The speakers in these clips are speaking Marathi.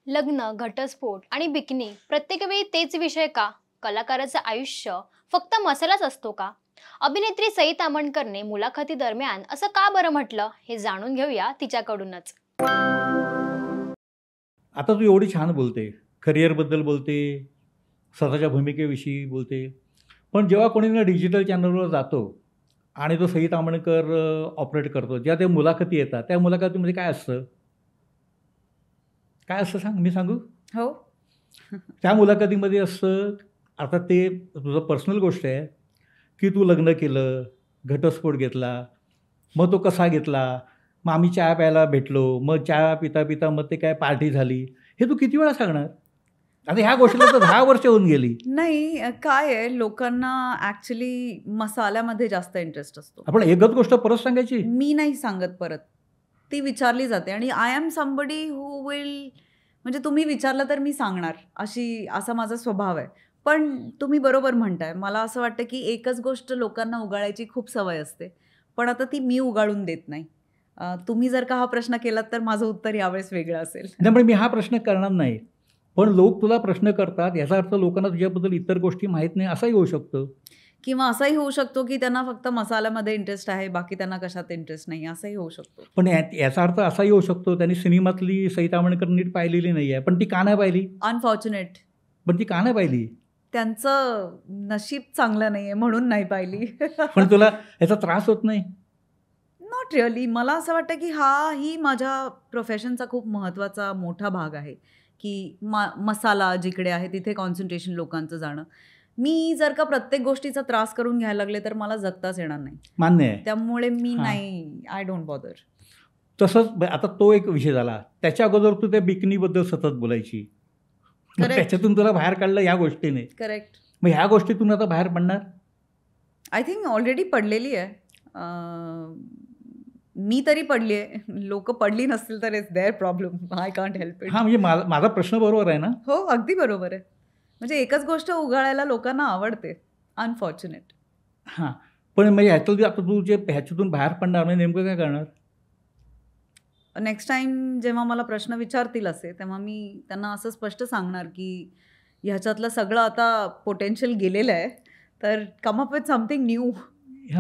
लग्न, घटस्फोट आणि बिकनी प्रत्येक वेळी तेच विषय का? कलाकाराचं आयुष्य फक्त मसालाच असतो का? अभिनेत्री सई ताम्हणकरने मुलाखती दरम्यान असं का बरं म्हटलं हे जाणून घेऊया तिच्याकडूनच. आता तू एवढी छान बोलते, करिअरबद्दल बोलते, स्वतःच्या भूमिकेविषयी बोलते. पण जेव्हा कोणी ना डिजिटल चॅनलवर जातो आणि तो सई ताम्हणकर ऑपरेट करतो, ज्या त्या मुलाखती येतात, त्या मुलाखतीमध्ये काय असतं? काय असतं सांग, मी सांगू? हो. त्या मुलाखतीमध्ये असतं, आता ते तुझं पर्सनल गोष्ट आहे, की तू लग्न केलं, घटस्फोट घेतला, मग तो कसा घेतला, मग आम्ही चहा प्यायला भेटलो, मग चहा पिता पिता मग ते काय पार्टी झाली, हे तू किती वेळा सांगणार? आता ह्या गोष्टीला तर 10 वर्ष होऊन गेली. नाही, काय आहे, लोकांना ॲक्च्युली मसाल्यामध्ये जास्त इंटरेस्ट असतो. आपण एकच गोष्ट परत सांगायची? मी नाही सांगत परत, ती विचारली जाते आणि I am somebody who will, म्हणजे तुम्ही विचारलं तर मी सांगणार, असा माझा स्वभाव आहे. पण तुम्ही बरोबर म्हणताय, मला असं वाटतं की एकच गोष्ट लोकांना उगाळायची खूप सवय असते, पण आता ती मी उगाळून देत नाही. तुम्ही जर का हा प्रश्न केलात तर माझं उत्तर यावेळेस वेगळं असेल. त्यामुळे मी हा प्रश्न करणार नाही, पण लोक तुला प्रश्न करतात, याचा अर्थ लोकांना तुझ्याबद्दल इतर गोष्टी माहीत नाही असंही होऊ शकतं. किंवा असंही होऊ शकतो की त्यांना फक्त मसाल्यामध्ये इंटरेस्ट आहे, बाकी त्यांना कशात इंटरेस्ट नाही, असंही होऊ शकतो. पण याचा अर्थ असाही होऊ शकतो त्यांनी सिनेमातली सई ताम्हणकर नीट पाहिलेली नाही आहे, पण ती का नाही पाहिली? अनफॉर्च्युनेट. पण ती का नाही पाहिली? त्यांचं नशीब चांगलं नाही आहे म्हणून नाही पाहिली. पण तुला याचा त्रास होत नाही? Not really. मला असं वाटतं की ही माझ्या प्रोफेशनचा खूप महत्त्वाचा मोठा भाग आहे की मसाला जिकडे आहे तिथे कॉन्सन्ट्रेशन लोकांचं जाणं. मी जर का प्रत्येक गोष्टीचा त्रास करून घ्यायला लागले तर मला जगताच येणार नाही. मान्य आहे. त्यामुळे मी नाही, आय डोंट बॉदर. तसंच आता तो एक विषय झाला. त्याच्या अगोदर तू त्या बिकनीबद्दल सतत बोलायची, त्याच्यातून तुला बाहेर काढलं या गोष्टीने. करेक्ट. मग ह्या गोष्टीतून आता बाहेर पडणार? आय थिंक ऑलरेडी पडलेली आहे. मी तरी पडली आहे. लोक पडली नसतील तर it's there problem. I can't help it. हां, म्हणजे माझा प्रश्न बरोबर आहे ना? हो, अगदी बरोबर आहे. म्हणजे एकच गोष्ट उगाळायला लोकांना आवडते. अनफॉर्च्युनेट. हां, पण म्हणजे ह्याच्यातून आता तू जे ह्याच्यातून बाहेर पडणार नाही, नेमकं काय करणार? नेक्स्ट टाईम जेव्हा मला प्रश्न विचारतील असे, तेव्हा मी त्यांना असं स्पष्ट सांगणार की ह्याच्यातलं सगळं आता पोटेन्शियल गेलेलं आहे, तर come up with something new.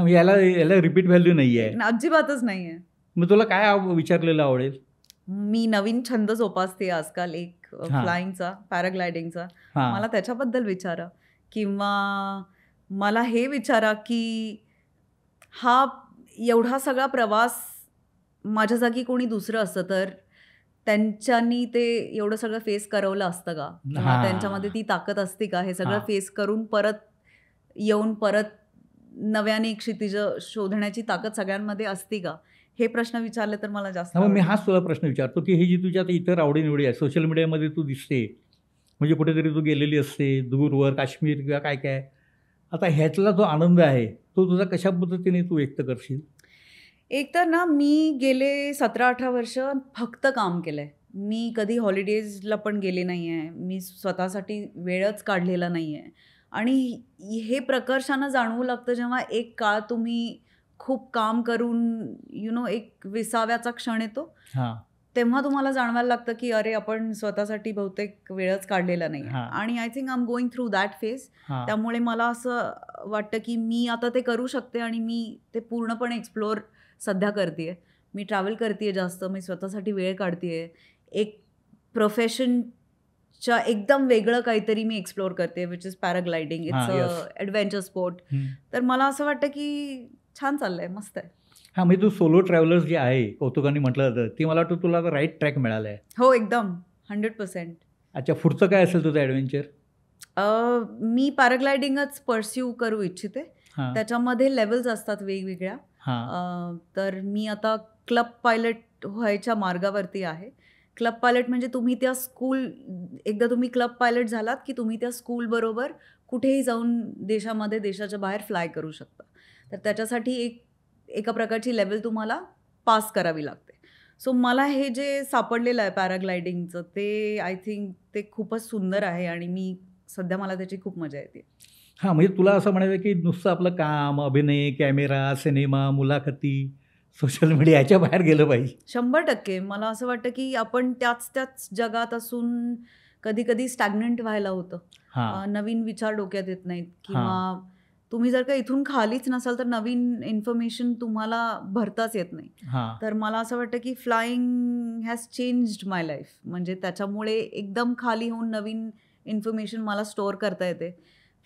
याला रिपीट व्हॅल्यू नाही आहे. अजिबातच नाही आहे. मग तुला काय विचारलेलं आवडेल? मी नवीन छंद जोपासते आजकाल, एक फ्लाईंगचा, पॅराग्लायडिंगचा. मला त्याच्याबद्दल विचारा, किंवा मला हे विचारा की हा एवढा सगळा प्रवास माझ्या जागी कोणी दुसरं असतं तर त्यांच्यानी ते एवढं सगळं फेस करवलं असतं का, किंवा त्यांच्यामध्ये ती ताकद असते का, हे सगळं फेस करून परत येऊन परत नव्याने क्षितिज शोधण्याची ताकद सगळ्यांमध्ये असते का, हे प्रश्न विचारले तर मला जास्त. मी हाच तुला प्रश्न विचारतो की ही जी तुझ्या इतर आवडीनिवडी आहे, सोशल मीडियामध्ये तू दिसते, म्हणजे कुठेतरी तू गेलेली असते दूरवर, काश्मीर किंवा काय काय, आता ह्यातला जो आनंद आहे तो तुझा कशा पद्धतीने तू व्यक्त करशील? एक तर ना, मी गेले 17-18 वर्ष फक्त काम केलं आहे. मी कधी हॉलिडेजला पण गेले नाही आहे. मी स्वतःसाठी वेळच काढलेला नाही आहे. आणि हे प्रकर्षानं जाणवू लागतं जेव्हा एक काळ तुम्ही खूप काम करून एक विसाव्याचा क्षण येतो, तेव्हा तुम्हाला जाणवायला लागतं की अरे, आपण स्वतःसाठी बहुतेक वेळच काढलेला नाही. आणि I think I am going through that phase. त्यामुळे मला असं वाटतं की मी आता ते करू शकते आणि मी ते पूर्णपणे एक्सप्लोअर सध्या करते. मी ट्रॅव्हल करते जास्त, मी स्वतःसाठी वेळ काढते, एक प्रोफेशनच्या एकदम वेगळं काहीतरी मी एक्सप्लोअर करते, which is paragliding. It's adventure sport. तर मला असं वाटतं की छान चाललंय, मस्त आहे. हां, म्हणजे तू सोलो ट्रॅव्हलर्स जे आहे, कौतुकाने म्हटलं जातं, ती मला वाटतं तुला राईट ट्रॅक मिळाला आहे. हो, एकदम 100%. अच्छा, पुढचं काय असेल तुझं ॲडव्हेंचर? मी पॅराग्लायडिंगच परस्यू करू इच्छिते. त्याच्यामध्ये लेवल्स असतात वेगवेगळ्या. तर मी आता क्लब पायलट व्हायच्या मार्गावरती आहे. क्लब पायलट म्हणजे तुम्ही त्या एकदा तुम्ही क्लब पायलट झालात की तुम्ही त्या स्कूलबरोबर कुठेही जाऊन देशाच्या बाहेर फ्लाय करू शकता. तर त्याच्यासाठी एका प्रकारची लेवल तुम्हाला पास करावी लागते. सो मला हे जे सापडलेलं आहे पॅराग्लायडिंगचं, ते आय थिंक ते खूपच सुंदर आहे आणि सध्या मला त्याची खूप मजा येते. हां, म्हणजे तुला असं म्हणायचं की नुसतं आपलं काम, अभिनय, कॅमेरा, सिनेमा, मुलाखती सोशल मीडिया याच्या बाहेर गेलं पाहिजे. 100% मला असं वाटतं की आपण त्याच जगात असून कधी कधी स्टॅग्नंट व्हायला होतं. हां नवीन विचार डोक्यात येत नाहीत किंवा तुम्ही जर का इथून खालीच नसाल तर नवीन इन्फॉर्मेशन तुम्हाला भरताच येत नाही. हां तर मला असं वाटतं की flying has changed my life. म्हणजे त्याच्यामुळे एकदम खाली होऊन नवीन इन्फॉर्मेशन मला स्टोअर करता येते.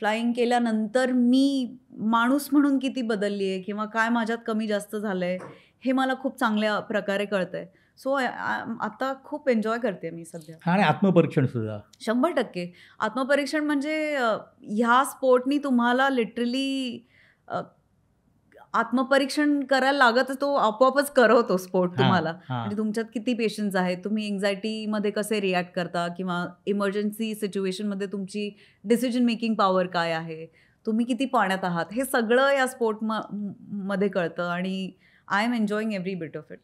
फ्लाईंग केल्यानंतर मी माणूस म्हणून किती बदलली आहे किंवा काय माझ्यात कमी जास्त झालं आहे हे मला खूप चांगल्या प्रकारे कळतं आहे. सो आता खूप एन्जॉय करते मी सध्या. आणि आत्मपरीक्षण सुद्धा. 100% आत्मपरीक्षण म्हणजे ह्या स्पोर्टनी तुम्हाला लिटरली आत्मपरीक्षण करायला लागत, तो आपोआपच करवतो स्पोर्ट तुम्हाला. म्हणजे तुमच्यात किती पेशन्स आहे, तुम्ही एन्झायटीमध्ये कसे रिॲक्ट करता किंवा इमर्जन्सी सिच्युएशनमध्ये तुमची डिसिजन मेकिंग पॉवर काय आहे, तुम्ही किती पाण्यात आहात, हे सगळं या स्पोर्ट मध्ये कळतं आणि I am enjoying every bit of it.